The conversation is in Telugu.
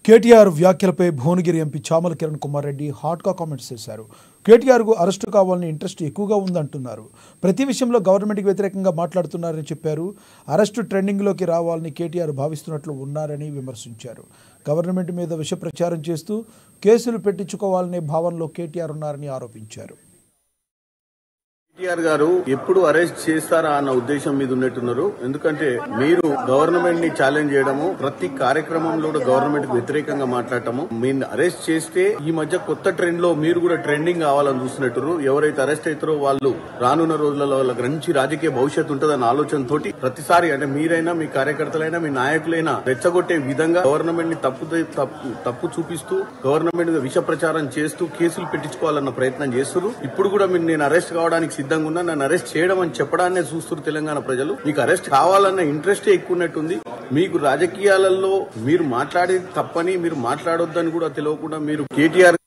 కేటీఆర్ వ్యాఖ్యలపై భువనగిరి ఎంపీ చామల కిరణ్ కుమార్ రెడ్డి హాట్గా కామెంట్స్ చేశారు. కేటీఆర్కు అరెస్టు కావాలని ఇంట్రెస్ట్ ఎక్కువగా ఉందంటున్నారు. ప్రతి విషయంలో గవర్నమెంట్కి వ్యతిరేకంగా మాట్లాడుతున్నారని చెప్పారు. అరెస్టు ట్రెండింగ్లోకి రావాలని కేటీఆర్ భావిస్తున్నట్లు ఉన్నారని విమర్శించారు. గవర్నమెంట్ మీద విష ప్రచారం చేస్తూ కేసులు పెట్టించుకోవాలనే భావనలో కేటీఆర్ ఉన్నారని ఆరోపించారు. కేటీఆర్ గారు ఎప్పుడు అరెస్ట్ చేస్తారా అన్న ఉద్దేశం మీద ఉన్నట్టున్నారు. ఎందుకంటే మీరు గవర్నమెంట్ ని ఛాలెంజ్ చేయడము, ప్రతి కార్యక్రమంలో గవర్నమెంట్ కు వ్యతిరేకంగా మాట్లాడటము, మీరు అరెస్ట్ చేస్తే ఈ మధ్య కొత్త ట్రెండ్ లో మీరు కూడా ట్రెండింగ్ కావాలని చూస్తున్నట్టు. ఎవరైతే అరెస్ట్ అవుతారో వాళ్ళు రానున్న రోజులలో వాళ్ళకి మంచి రాజకీయ భవిష్యత్తు ఉంటుందన్న ఆలోచనతోటి ప్రతిసారి అంటే మీరైనా మీ కార్యకర్తలైనా మీ నాయకులైనా రెచ్చగొట్టే విధంగా గవర్నమెంట్ ని తప్పు చూపిస్తూ గవర్నమెంట్ విష ప్రచారం చేస్తూ కేసులు పెట్టించుకోవాలన్న ప్రయత్నం చేస్తున్నారు. ఇప్పుడు కూడా మీరు నేను అరెస్ట్ కావడానికి సిద్ధంగా ఉన్నా, నన్ను అరెస్ట్ చేయడం అని చెప్పడాన్నే చూస్తున్నారు తెలంగాణ ప్రజలు. మీకు అరెస్ట్ కావాలన్న ఇంట్రెస్టే ఎక్కువ ఉన్నట్టుంది. మీకు రాజకీయాలలో మీరు మాట్లాడేది తప్పని, మీరు మాట్లాడొద్దని కూడా తెలియకుండా మీరు కేటీఆర్